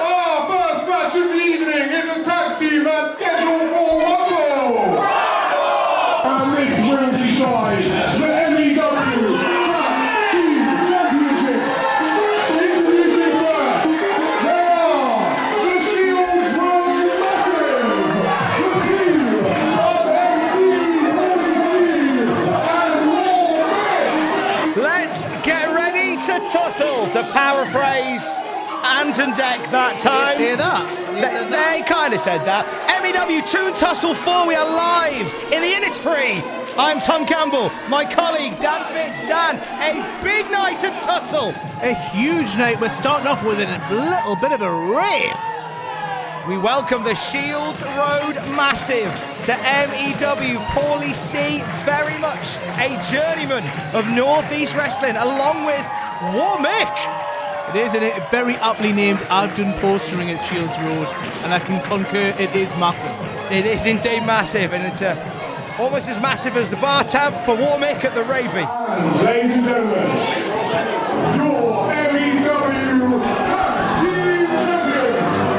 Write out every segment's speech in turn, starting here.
Our first match of the evening is a tag team match scheduled for 1 fall. And this will decide the MEW Tag Team Championships. Introducing first, they are the Shields Road Massive, the team of MC Let's get ready to tussle, to paraphrase Anton Deck that time. Say that. They kind of said that. MEW Toon Tussle 4, we are live in the Innisfree. I'm Tom Campbell, my colleague Dan Fitz. Dan, a big night at Tussle. A huge night. We're starting off with a little bit of a rave. We welcome the Shields Road Massive to MEW. Paulie C, very much a journeyman of Northeast Wrestling, along with War Mick. It is, and it very aptly named. I've done postering at Shields Road, and I can concur, it is massive. It is indeed massive, and it's almost as massive as the bar tab for War Mick at the Raby. Ladies and gentlemen, your MEW Tag Team Champions.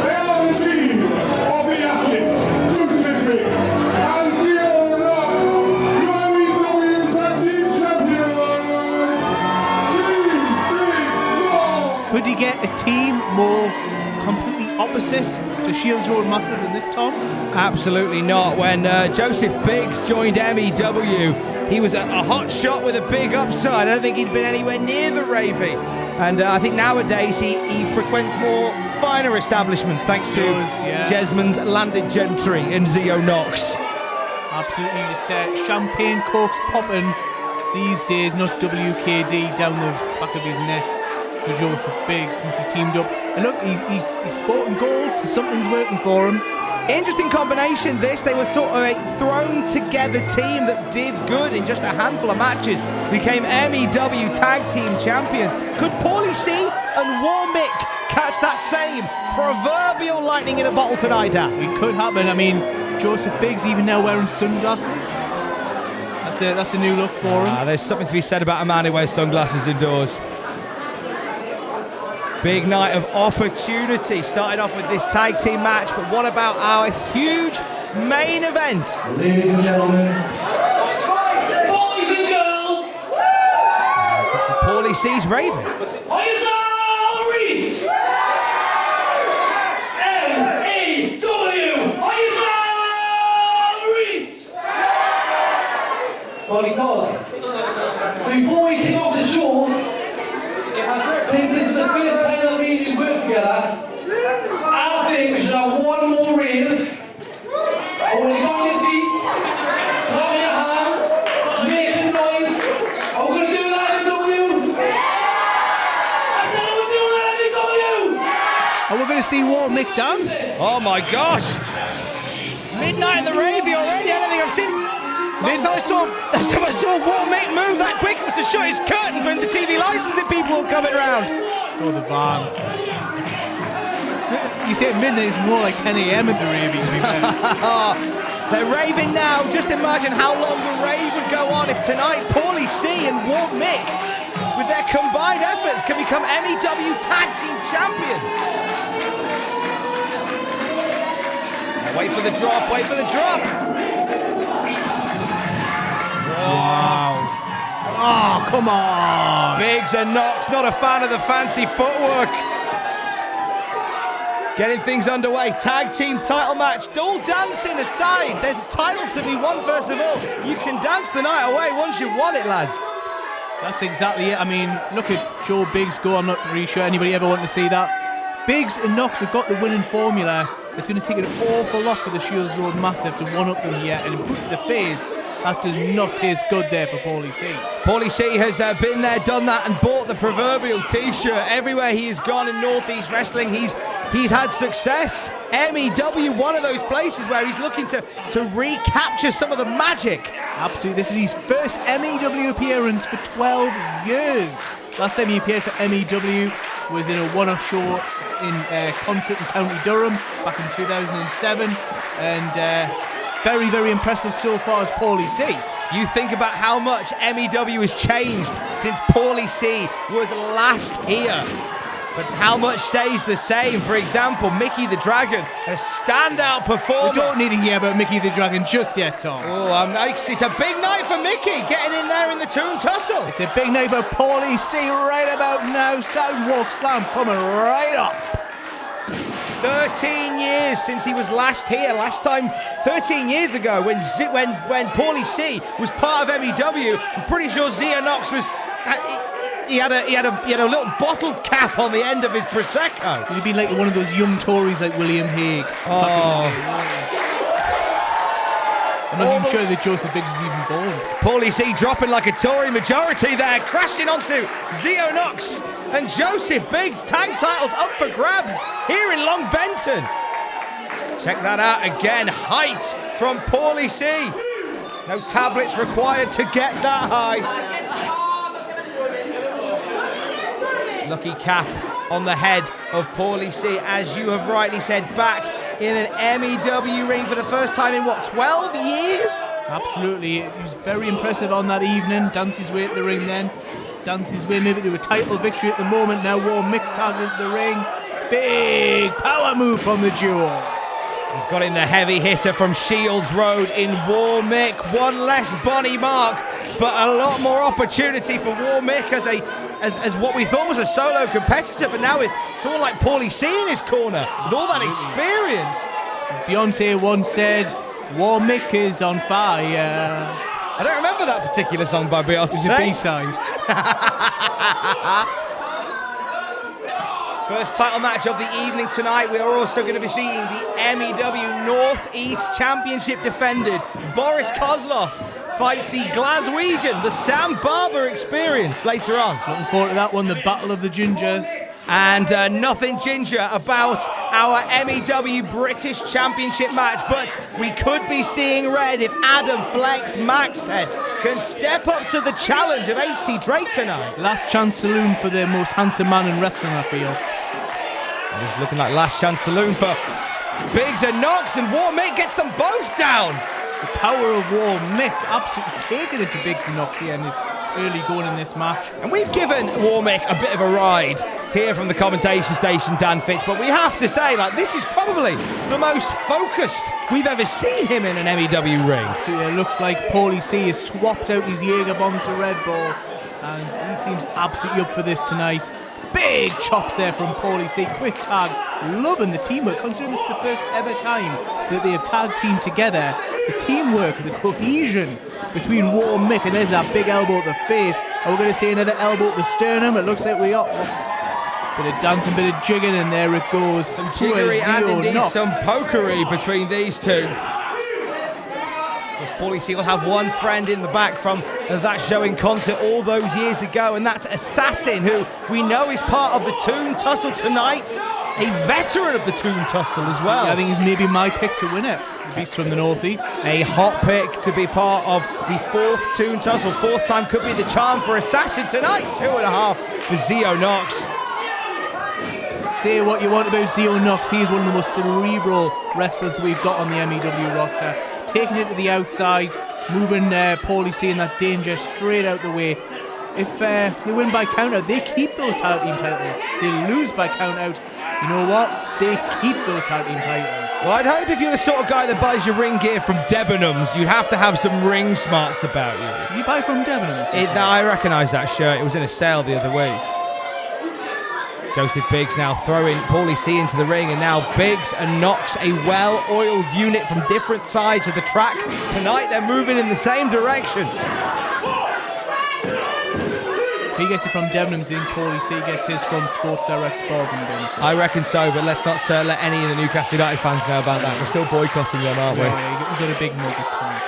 They are the team of the Assets, Tussle, and Knox. Your MEW Tag Team Champions. Could you get a team more completely opposite to Shields Road Massive than this, Tom? Absolutely not. When Joseph Biggs joined MEW, he was a hot shot with a big upside. I don't think he'd been anywhere near the Raby. And I think nowadays he frequents more finer establishments thanks to Jesmond's landed gentry in Zio Knox. Absolutely. It's champagne corks popping these days, not WKD down the back of his neck for Joseph Biggs since he teamed up. And look, he's sporting gold, so something's working for him. Interesting combination this. They were sort of a thrown together team that did good in just a handful of matches. Became MEW Tag Team Champions. Could Paulie C and War Mick catch that same proverbial lightning in a bottle tonight, Dan? It could happen. I mean, Joseph Biggs even now wearing sunglasses. That's a new look for him. There's something to be said about a man who wears sunglasses indoors. Big night of opportunity. Started off with this tag team match, but what about our huge main event? Ladies and gentlemen, boys and girls, Paulie C's Raven. are you reach? MEW, are you reach? Paulie caller. So before we kick off the show, since this is the first time that we work together, I think we should have one more rave. And when he's on your feet, clap your hands, make a noise. Are we going to do that, MEW? I said we're doing that, MEW! And we're going to see War Mick dance. Oh my gosh! Midnight in the Raby already. I don't think I've seen. Last time I saw War Mick move that quick was to shut his curtains when the TV licensing people were coming round. Saw the van. You say at midnight, it's more like 10 a.m. at the Raby, to be fair. They're raving now. Just imagine how long the rave would go on if tonight Paulie C and War Mick, with their combined efforts, can become MEW Tag Team Champions. Now wait for the drop, wait for the drop. Wow. Oh, come on. Biggs and Knox, not a fan of the fancy footwork. Getting things underway. Tag team title match. All dancing aside, there's a title to be won first of all. You can dance the night away once you've won it, lads. That's exactly it. I mean, look at Joe Biggs go. I'm not really sure anybody ever wanted to see that. Biggs and Knox have got the winning formula. It's going to take an awful lot for the Shields Road Massive to one-up them here and put the face. That does not taste good there for Paulie C. Paulie C has been there, done that, and bought the proverbial T-shirt. Everywhere he has gone in Northeast Wrestling, he's had success. MEW, one of those places where he's looking to recapture some of the magic. Absolutely, this is his first MEW appearance for 12 years. Last time he appeared for MEW was in a one-off show in concert in County Durham back in 2007, and very, very impressive so far as Paulie C. You think about how much MEW has changed since Paulie C was last here. But how much stays the same? For example, Mickey the Dragon, a standout performer. We don't need to hear about Mickey the Dragon just yet, Tom. Oh, it's a big night for Mickey, getting in there in the Toon Tussle. It's a big night for Paulie C right about now. Sidewalk Slam coming right up. 13 years since he was last here. Last time, 13 years ago, when Paulie C was part of MEW. I'm pretty sure Knox was. He had a little bottle cap on the end of his prosecco. He'd been like one of those young Tories like William Hague. Oh. I'm not even sure that Joseph Biggs is even born. Paulie C dropping like a Tory majority there, crashing onto Knox and Joseph Biggs. Tag titles up for grabs here in Long Benton. Check that out again. Height from Paulie C. No tablets required to get that high. Lucky cap on the head of Paulie C, as you have rightly said, back in an MEW ring for the first time in, 12 years? Absolutely. He was very impressive on that evening. Danced his way at the ring then. Danced his way maybe to a title victory at the moment. Now War Mick's targeted the ring. Big power move from the duo. He's got in the heavy hitter from Shields Road in War Mick. One less Bonnie Mark, but a lot more opportunity for War Mick as what we thought was a solo competitor, but now with someone like Paulie C in his corner, with all that experience. As Beyonce once said, War Mick is on fire. I don't remember that particular song by Beyonce. It's a B-side. First title match of the evening tonight. We are also going to be seeing the MEW Northeast Championship defended. Boris Kozlov fights the Glaswegian, the Sam Barber Experience, later on. Looking forward to that one, the Battle of the Gingers. And nothing ginger about our MEW British Championship match, but we could be seeing red if Adam Flex Maxted can step up to the challenge of HT Drake tonight. Last chance saloon for the most handsome man in wrestling, I feel. It's looking like last chance saloon for Biggs and Knox, and War Mick gets them both down. The power of War Mick absolutely taking it to Biggs and Knox here in this early going in this match. And we've given War Mick a bit of a ride here from the commentation station, Dan Fitz, but we have to say, this is probably the most focused we've ever seen him in an MEW ring. So it looks like Paulie C has swapped out his Jaeger bombs to Red Bull, and he seems absolutely up for this tonight. Big chops there from Paulie C. Quick tag. Loving the teamwork, considering this is the first ever time that they have tag teamed together. The teamwork, the cohesion between War and Mick, and there's that big elbow at the face. Are we going to see another elbow at the sternum? It looks like we are. Bit of dancing, bit of jigging, and there it goes. Some jiggery and indeed Knox. some pokery between these two. Paulie C will have one friend in the back from that show in concert all those years ago, and that's Assassin, who we know is part of the Toon Tussle tonight. A veteran of the Toon Tussle as well. I think he's maybe my pick to win it. He's from the Northeast. A hot pick to be part of the fourth Toon Tussle. Fourth time could be the charm for Assassin tonight. 2.5 for Knox. Say what you want about Knox. He is one of the most cerebral wrestlers we've got on the MEW roster. Taking it to the outside, moving Paulie C in that danger straight out the way. If they win by count out, they keep those tag team titles. They lose by count out. You know what? They keep those tag team titles. Well, I'd hope if you're the sort of guy that buys your ring gear from Debenhams, you'd have to have some ring smarts about you. Did you buy from Debenhams? I recognise that shirt. It was in a sale the other week. Joseph Biggs now throwing Paulie C into the ring, and now Biggs and Knox, a well-oiled unit from different sides of the track. Tonight they're moving in the same direction. He gets it from Debenhams, and Paulie C gets his from Sports Direct Sporting. I reckon so, but let's not let any of the Newcastle United fans know about that. We're still boycotting them, aren't we? Yeah, you got a big mug, it's fine.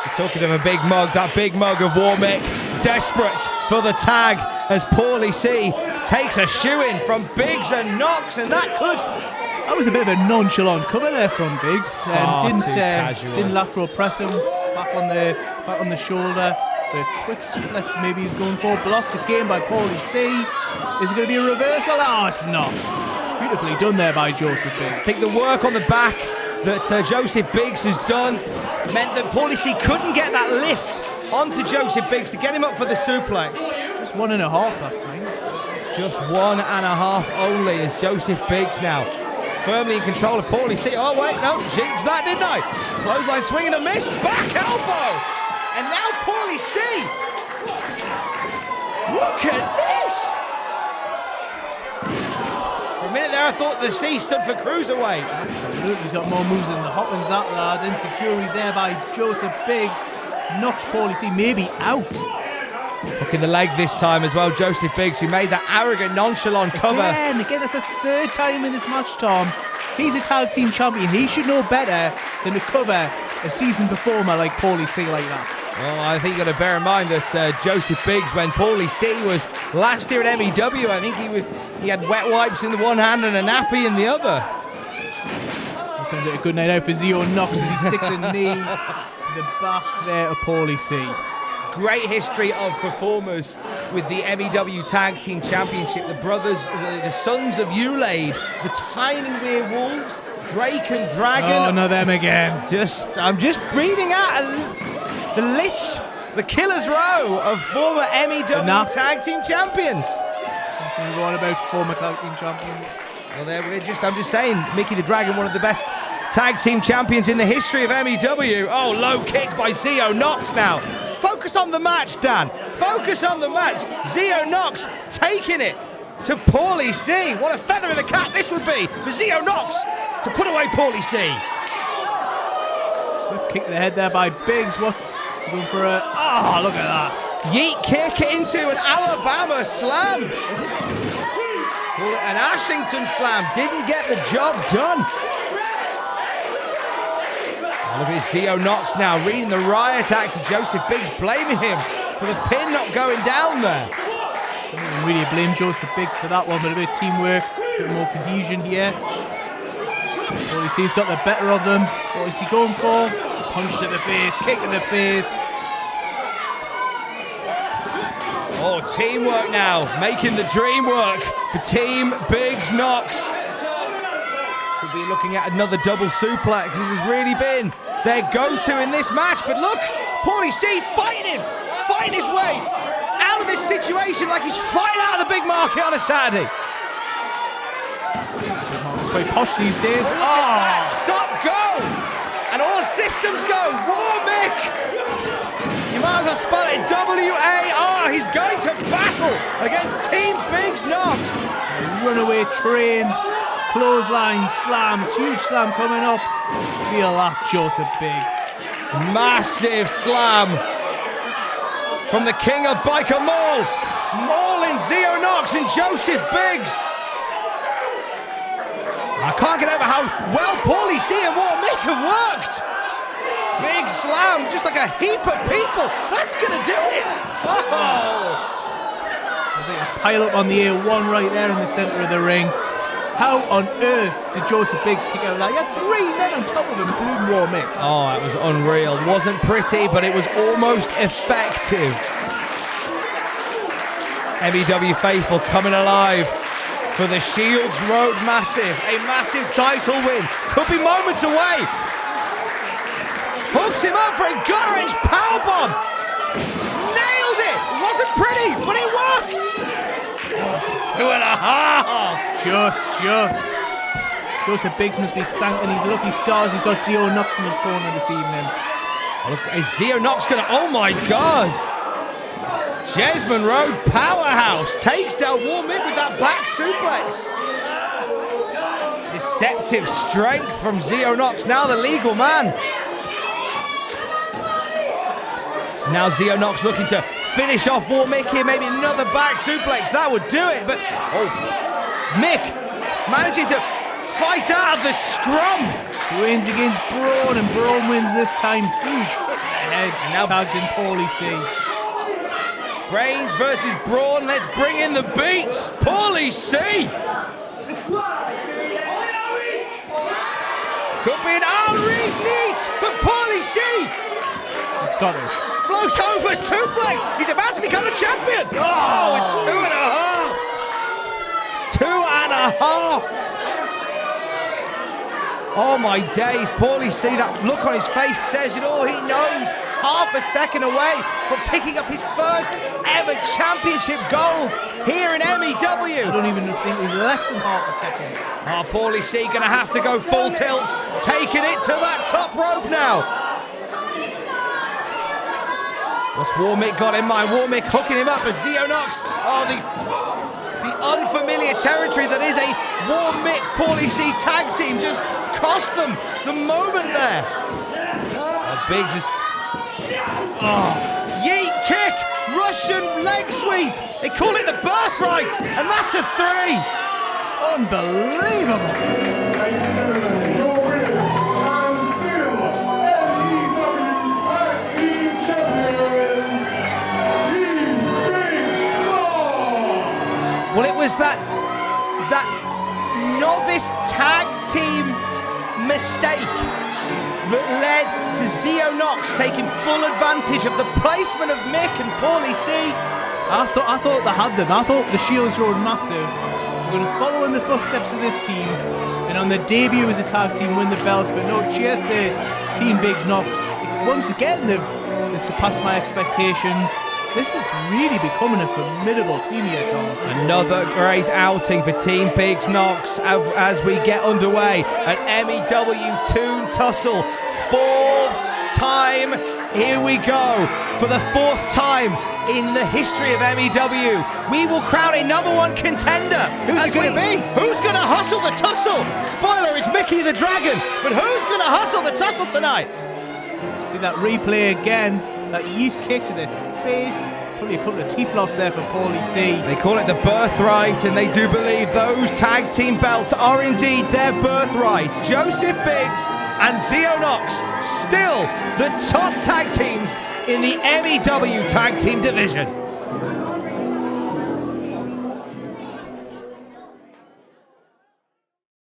We're talking of a big mug, that big mug of War Mick, desperate for the tag as Paulie C takes a shoe-in from Biggs and Knox, and that was a bit of a nonchalant cover there from Biggs. Didn't lateral press him back on the shoulder. The quick flex maybe he's going for, blocked again by Paulie C. Is it going to be a reversal? Oh, it's not. Beautifully done there by Joseph Biggs. I think the work on the back that Joseph Biggs has done meant that Paulie C couldn't get that lift onto Joseph Biggs to get him up for the suplex. Just 1.5 that time. Just 1.5 only as Joseph Biggs now firmly in control of Paulie C. Oh wait, no, jigs that, didn't I? Clothesline swing and a miss, back elbow! And now Paulie C. Look at this! For a minute there I thought the C stood for cruiserweight. Absolutely, he's got more moves than the Hopkins, that lad. Insecurity there by Joseph Biggs. Knocks Paulie C maybe out. Hook in the leg this time as well, Joseph Biggs, who made that arrogant, nonchalant cover. Again, that's the 3rd time in this match, Tom. He's a tag team champion. He should know better than to cover a seasoned performer like Paulie C like that. Well, I think you've got to bear in mind that Joseph Biggs, when Paulie C was last year at MEW, I think he had wet wipes in the one hand and a nappy in the other. That sounds like a good night out for Zio Knox as he sticks a knee to the back there of Paulie C. Great history of performers with the MEW Tag Team Championship. The brothers, the sons of Ulade, the Tiny Werewolves, Drake and Dragon. Oh, not them again. I'm just reading out the list, the killer's row of former MEW Tag Team Champions. Something going about former tag team champions. Well, I'm just saying, Mickey the Dragon, one of the best tag team champions in the history of MEW. Oh, low kick by Zio Knox now. Focus on the match, Dan. Focus on the match. Zio Knox taking it to Paulie C. What a feather in the cap this would be for Zio Knox to put away Paulie C. Swift kick to the head there by Biggs. What's going for a... Oh, look at that. Yeet kick into an Alabama slam. Call it an Ashington slam. Didn't get the job done. Look at Zio Knox now reading the riot act to Joseph Biggs, blaming him for the pin not going down there. I don't really blame Joseph Biggs for that one, but a bit of teamwork, a bit more cohesion here. Paulie C's got the better of them. What is he going for? Punch to the face, kick to the face. Oh, teamwork now, making the dream work for Team Biggs Knox. Could be looking at another double suplex. This has really been their go-to in this match. But look, Paulie C fighting his way out of this situation like he's fighting out of the big market on a Saturday. It's quite posh these days. Oh, stop, go! And all systems go. War Mick. You might as well spell it W-A-R. He's going to battle against Team Biggs Knox. Runaway train. Clothesline slams, huge slam coming up. Feel that, Joseph Biggs. Massive slam from the king of Biker Mall. Mauling Zio Knox and Joseph Biggs. I can't get over how well Paulie C and War Mick have worked. Big slam, just like a heap of people. That's going to do it. Oh. There's like a pile up on the A1 right there in the centre of the ring. How on earth did Joseph Biggs kick out of that? He had 3 men on top of him, including War Mick. Oh, that was unreal. Wasn't pretty, but it was almost effective. MEW faithful coming alive for the Shields Road Massive. A massive title win. Could be moments away. Hooks him up for a gut-wrench powerbomb. Nailed it. It wasn't pretty, but it worked. Oh, it's a 2.5. Just. Joseph Biggs must be thanking his lucky stars he's got Zio Knox in his corner this evening. Oh, look, is Zio Knox gonna... Oh my God! Jesmond Road powerhouse takes down War Mick with that back suplex. Deceptive strength from Zio Knox, now the legal man. Now Zio Knox looking to finish off War Mick here, maybe another back suplex, that would do it, but Mick managing to fight out of the scrum. He wins against Braun, and Braun wins this time. Huge hit to the head, and now tags in Paulie C. Brains versus Braun, let's bring in the beats. Paulie C. Could be an R-Reed neat for Paulie C. Scottish. Float over suplex. He's about to become a champion. Oh, it's 2.5. 2.5. Oh my days, Paulie C, that look on his face says it all. He knows, half a second away from picking up his first ever championship gold here in MEW. I don't even think it was less than half a second. Oh, Paulie C gonna have to go full tilt, taking it to that top rope now. What's Warmick got in mind? Warmick hooking him up as Knox. Oh, the unfamiliar territory that is a Warmick Paulie C tag team just cost them the moment there. Oh, Biggs is... Oh, yeet kick, Russian leg sweep. They call it the birthright, and that's a 3. Unbelievable. Your winners, and still MEW Tag Team Champions, Team Big Star. Well, it was that novice tag team mistake that led to Knox taking full advantage of the placement of Mick and Paulie C. I thought they had them. I thought the Shields Road Massive were going to follow in the footsteps of this team and on their debut as a tag team win the belts, but no, cheers to Team Biggs Knox. Once again, they've surpassed my expectations. This is really becoming a formidable team here, Tom. Another great outing for Team Biggs Knox as we get underway at MEW Toon Tussle. 4th time, here we go. For the 4th time in the history of MEW, we will crown a #1 contender. Who's it going to be? Who's going to hustle the tussle? Spoiler, it's Mickey the Dragon. But who's going to hustle the tussle tonight? See that replay again, that yeet kick to the face. Probably a couple of teeth loss there for Paulie C. They call it the birthright, and they do believe those tag team belts are indeed their birthright. Joseph Biggs and Knox still the top tag teams in the MEW Tag Team division.